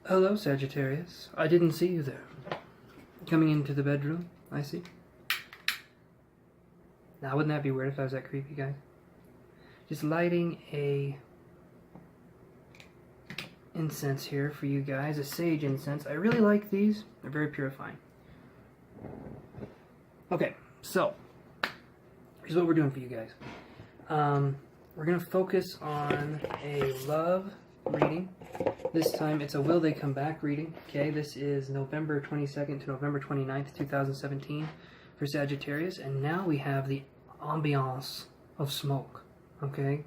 Hello, Sagittarius. I didn't see you there. Coming into the bedroom, I see. Now, wouldn't that be weird if I was that creepy, guy? Just lighting a incense here for you guys, a sage incense. I really like these. They're very purifying. Okay, so here's what we're doing for you guys. We're going to focus on a love reading. This time it's a Will They Come Back reading. Okay, this is November 22nd to November 29th, 2017 for Sagittarius. And now we have the ambiance of smoke. Okay,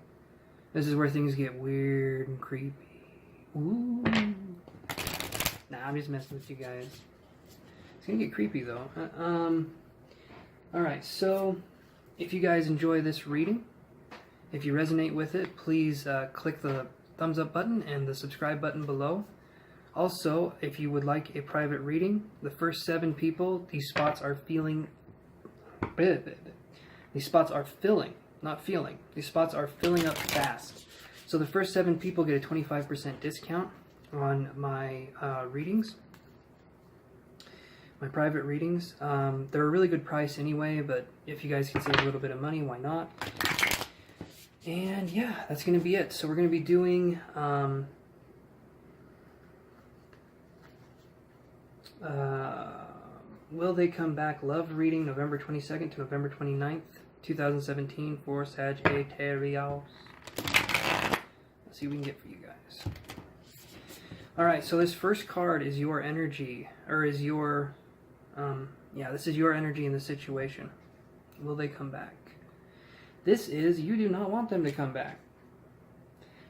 this is where things get weird and creepy. Ooh. Nah, I'm just messing with you guys. It's gonna get creepy though. Alright, so if you guys enjoy this reading, if you resonate with it, please click the thumbs up button and the subscribe button below. Also, if you would like a private reading, the first 7 people, these spots are filling, not feeling. These spots are filling up fast. So the first 7 people get a 25% discount on my readings, my private readings. They're a really good price anyway, but if you guys can save a little bit of money, why not? And yeah, that's going to be it. So we're going to be doing Will They Come Back Love reading, November 22nd to November 29th, 2017 for Sagittarius. Let's see what we can get for you guys. Alright, so this first card is your energy, or is your, this is your energy in the situation. Will they come back? This is, you do not want them to come back.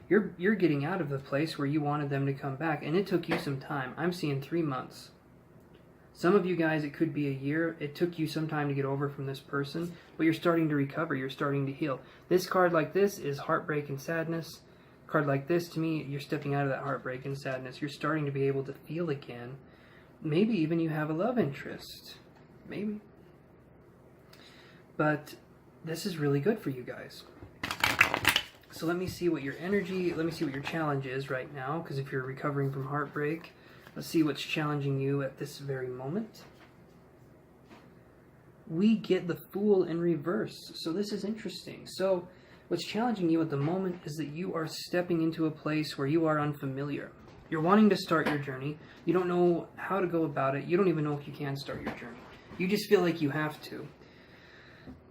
You're getting out of the place where you wanted them to come back, and it took you some time. I'm seeing 3 months. Some of you guys, it could be a year. It took you some time to get over from this person, but you're starting to recover. You're starting to heal. This card like this is heartbreak and sadness. A card like this, to me, you're stepping out of that heartbreak and sadness. You're starting to be able to feel again. Maybe even you have a love interest. Maybe. But this is really good for you guys. So let me see what your energy, let me see what your challenge is right now, because if you're recovering from heartbreak, let's see what's challenging you at this very moment. We get the Fool in reverse, so this is interesting. So what's challenging you at the moment is that you are stepping into a place where you are unfamiliar. You're wanting to start your journey. You don't know how to go about it. You don't even know if you can start your journey. You just feel like you have to.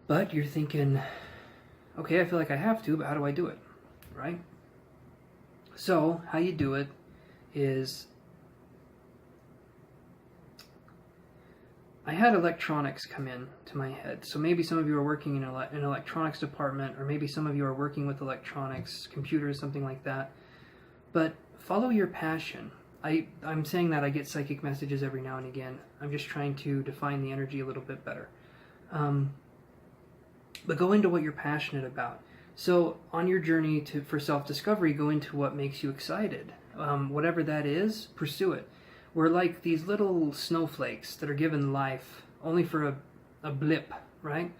But you're thinking, okay, I feel like I have to, but how do I do it, right? So how you do it is, I had electronics come in to my head. So maybe some of you are working in an electronics department, or maybe some of you are working with electronics, computers, something like that. But follow your passion. I'm saying that I get psychic messages every now and again. I'm just trying to define the energy a little bit better. But go into what you're passionate about. So on your journey for self-discovery, go into what makes you excited. Whatever that is, pursue it. We're like these little snowflakes that are given life only for a blip, right?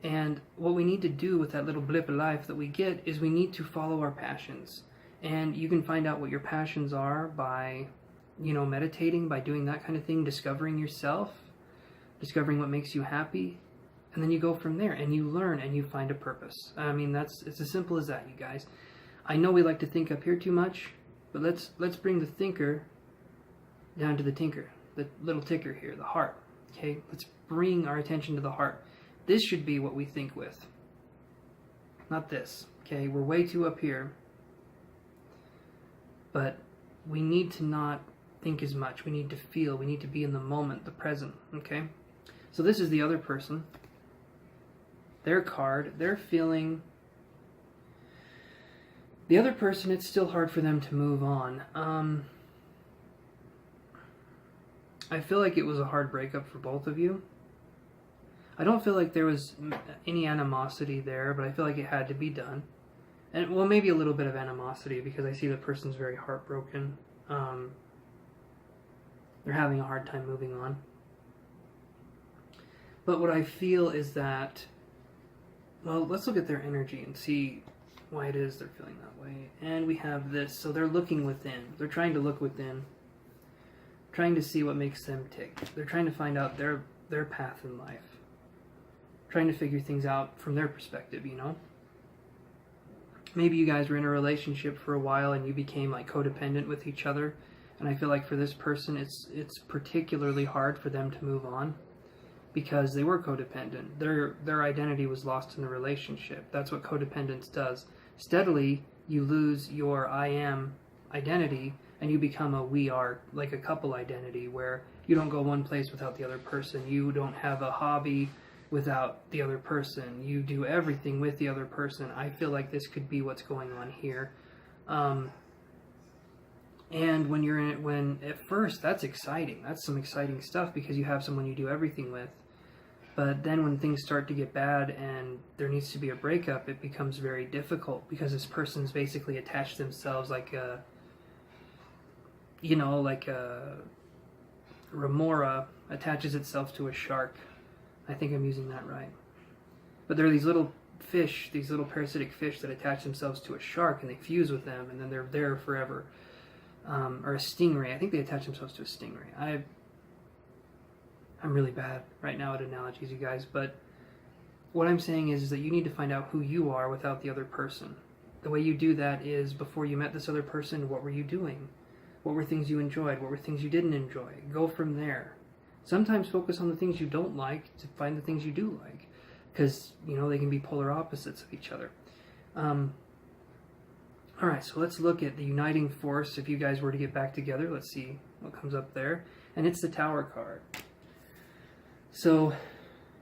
And what we need to do with that little blip of life that we get is we need to follow our passions. And you can find out what your passions are by, meditating, by doing that kind of thing, discovering yourself, discovering what makes you happy. And then you go from there, and you learn, and you find a purpose. I mean, it's as simple as that, you guys. I know we like to think up here too much, but let's bring the thinker down to the tinker, the little ticker here, the heart. Okay, let's bring our attention to the heart. This should be what we think with, not this. Okay, we're way too up here, but we need to not think as much. We need to feel. We need to be in the moment, the present. Okay, so this is the other person. Their card, they're feeling, the other person, it's still hard for them to move on. I feel like it was a hard breakup for both of you. I don't feel like there was any animosity there, but I feel like it had to be done. And well, maybe a little bit of animosity, because I see the person's very heartbroken. They're having a hard time moving on. But what I feel is that, well, let's look at their energy and see why it is they're feeling that way. And we have this, so they're looking within. They're trying to look within. trying to see what makes them tick. They're trying to find out their path in life. Trying to figure things out from their perspective, you know? Maybe you guys were in a relationship for a while and you became like codependent with each other. And I feel like for this person, it's particularly hard for them to move on because they were codependent. Their identity was lost in the relationship. That's what codependence does. Steadily, you lose your I am identity and you become a we are, like a couple identity, where you don't go one place without the other person. You don't have a hobby without the other person. You do everything with the other person. I feel like this could be what's going on here. And when you're in it, when at first, that's exciting. That's some exciting stuff because you have someone you do everything with. But then when things start to get bad and there needs to be a breakup, it becomes very difficult because this person's basically attached themselves like a, you know, like a remora attaches itself to a shark. I think I'm using that right. But there are these little fish, these little parasitic fish that attach themselves to a shark and they fuse with them and then they're there forever. Or a stingray. I think they attach themselves to a stingray. I'm really bad right now at analogies, you guys, but what I'm saying is that you need to find out who you are without the other person. The way you do that is before you met this other person, what were you doing? What were things you enjoyed? What were things you didn't enjoy? Go from there. Sometimes focus on the things you don't like to find the things you do like, because, you know, they can be polar opposites of each other. Alright, so let's look at the uniting force if you guys were to get back together. Let's see what comes up there. And it's the Tower card. So,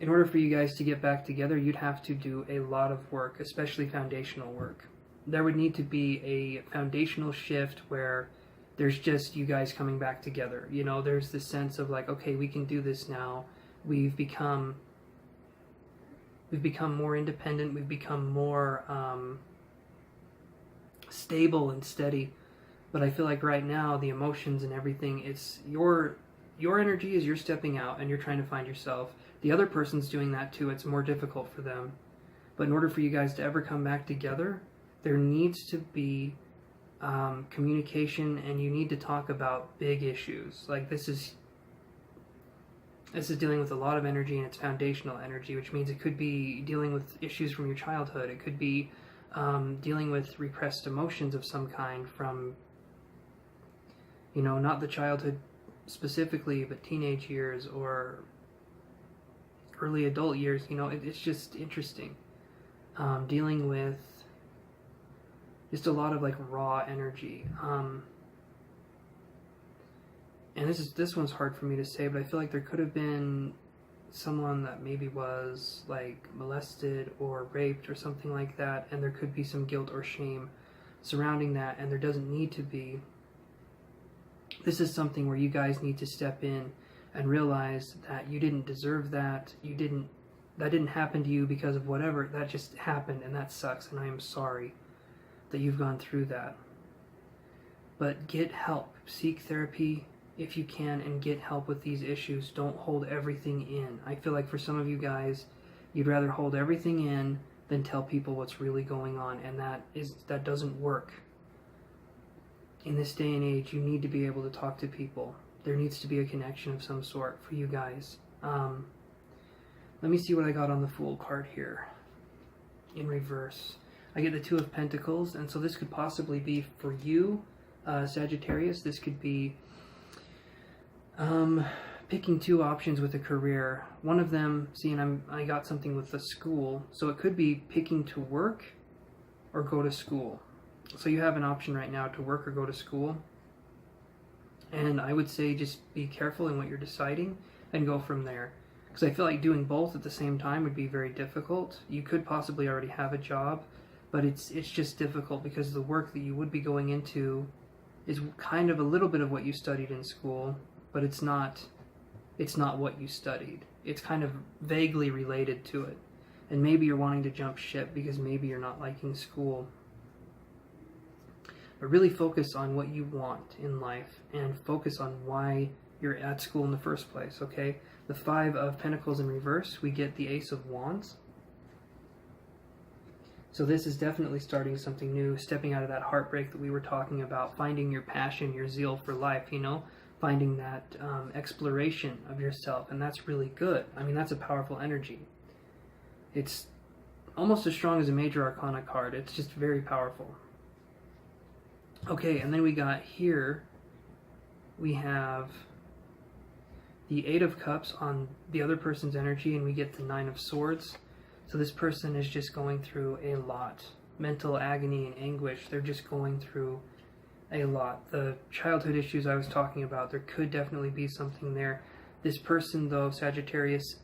in order for you guys to get back together, you'd have to do a lot of work, especially foundational work. There would need to be a foundational shift where there's just you guys coming back together. You know, there's this sense of like, okay, we can do this now. We've become more independent. We've become more stable and steady. But I feel like right now, the emotions and everything, it's your energy is you're stepping out and you're trying to find yourself. The other person's doing that too. It's more difficult for them. But in order for you guys to ever come back together, there needs to be communication, and you need to talk about big issues. Like this is dealing with a lot of energy, and it's foundational energy, which means it could be dealing with issues from your childhood. It could be dealing with repressed emotions of some kind from, you know, not the childhood specifically, but teenage years or early adult years. You know, it's just interesting. Dealing with just a lot of like raw energy. And this one's hard for me to say, but I feel like there could have been someone that maybe was like molested or raped or something like that, and there could be some guilt or shame surrounding that, and there doesn't need to be. This is something where you guys need to step in and realize that you didn't deserve that. That didn't happen to you because of whatever. That just happened, and that sucks, and I am sorry that you've gone through that. But get help. Seek therapy if you can, and get help with these issues. Don't hold everything in. I feel like for some of you guys, you'd rather hold everything in than tell people what's really going on, and that doesn't work. In this day and age, you need to be able to talk to people. There needs to be a connection of some sort for you guys. Let me see what I got on the Fool card here. In reverse, I get the Two of Pentacles, and so this could possibly be for you, Sagittarius. This could be picking two options with a career. One of them, I got something with the school, so it could be picking to work or go to school. So you have an option right now to work or go to school. And I would say just be careful in what you're deciding and go from there. Because I feel like doing both at the same time would be very difficult. You could possibly already have a job, but it's just difficult because the work that you would be going into is kind of a little bit of what you studied in school, but it's not what you studied. It's kind of vaguely related to it. And maybe you're wanting to jump ship because maybe you're not liking school. But really focus on what you want in life and focus on why you're at school in the first place, okay? The Five of Pentacles in reverse, we get the Ace of Wands. So this is definitely starting something new, stepping out of that heartbreak that we were talking about, finding your passion, your zeal for life, you know? finding that exploration of yourself, and that's really good. I mean, that's a powerful energy. It's almost as strong as a major arcana card. It's just very powerful. Okay, and then we got here, we have the Eight of Cups on the other person's energy, and we get the Nine of Swords. So this person is just going through a lot. Mental agony and anguish. They're just going through a lot. The childhood issues I was talking about, there could definitely be something there. This person, though, Sagittarius,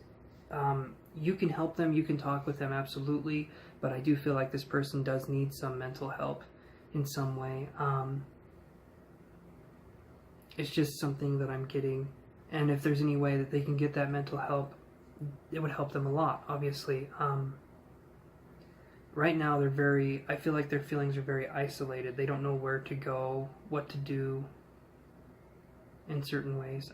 you can help them, you can talk with them, absolutely, but I do feel like this person does need some mental help in some way. It's just something that I'm getting, and if there's any way that they can get that mental help, it would help them a lot, obviously. Right now, I feel like their feelings are very isolated. They don't know where to go, what to do in certain ways.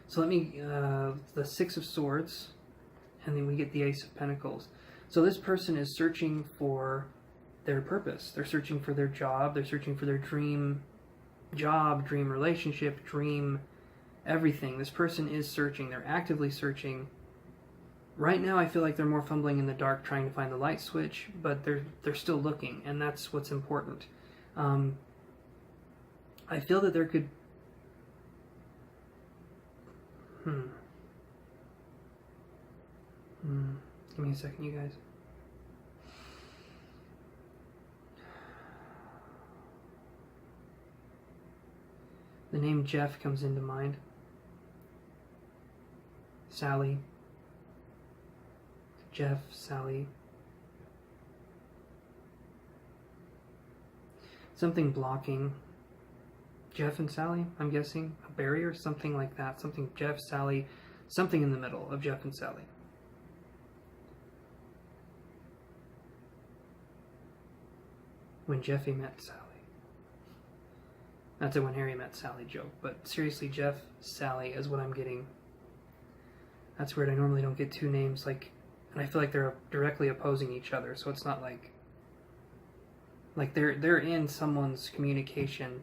So let me, the Six of Swords, and then we get the Ace of Pentacles. So this person is searching for their purpose. They're searching for their job. They're searching for their dream job, dream relationship, dream everything. This person is searching. They're actively searching. Right now, I feel like they're more fumbling in the dark trying to find the light switch, but they're still looking, and that's what's important. I feel that there could... Give me a second, you guys. The name Jeff comes into mind. Sally. Jeff, Sally. Something blocking Jeff and Sally, I'm guessing. A barrier, something like that. Something Jeff, Sally, something in the middle of Jeff and Sally. When Jeffy met Sally. That's a when Harry met Sally joke, but seriously, Jeff, Sally is what I'm getting. That's weird. I normally don't get two names like, and I feel like they're directly opposing each other, so it's not like they're in someone's communication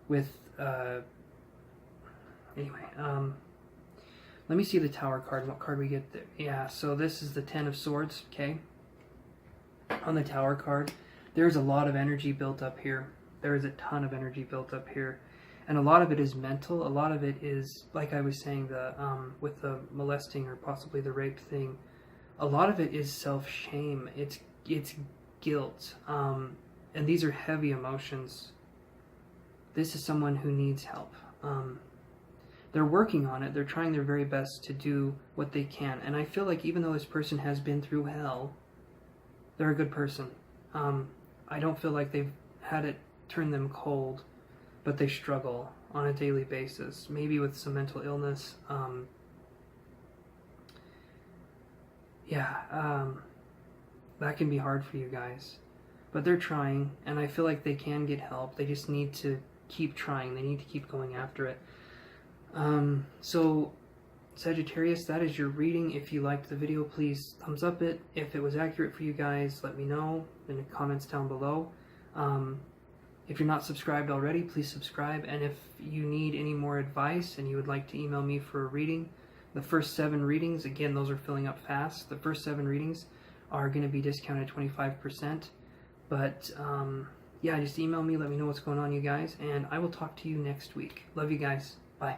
with anyway, let me see the Tower card. What card we get there? Yeah, so this is the Ten of Swords, okay? On the Tower card, there's a lot of energy built up here. There is a ton of energy built up here. And a lot of it is mental. A lot of it is, like I was saying, with the molesting or possibly the rape thing, a lot of it is self-shame. It's guilt. And these are heavy emotions. This is someone who needs help. They're working on it. They're trying their very best to do what they can. And I feel like even though this person has been through hell, they're a good person. I don't feel like they've had it turn them cold, but they struggle on a daily basis, maybe with some mental illness. That can be hard for you guys, but they're trying, and I feel like they can get help. They just need to keep trying. They need to keep going after it. So Sagittarius, that is your reading. If you liked the video, please thumbs up it. If it was accurate for you guys, let me know in the comments down below. If you're not subscribed already, please subscribe. And if you need any more advice and you would like to email me for a reading, the first 7 readings, again, those are filling up fast. The first 7 readings are going to be discounted 25%. But yeah, just email me. Let me know what's going on, you guys. And I will talk to you next week. Love you guys. Bye.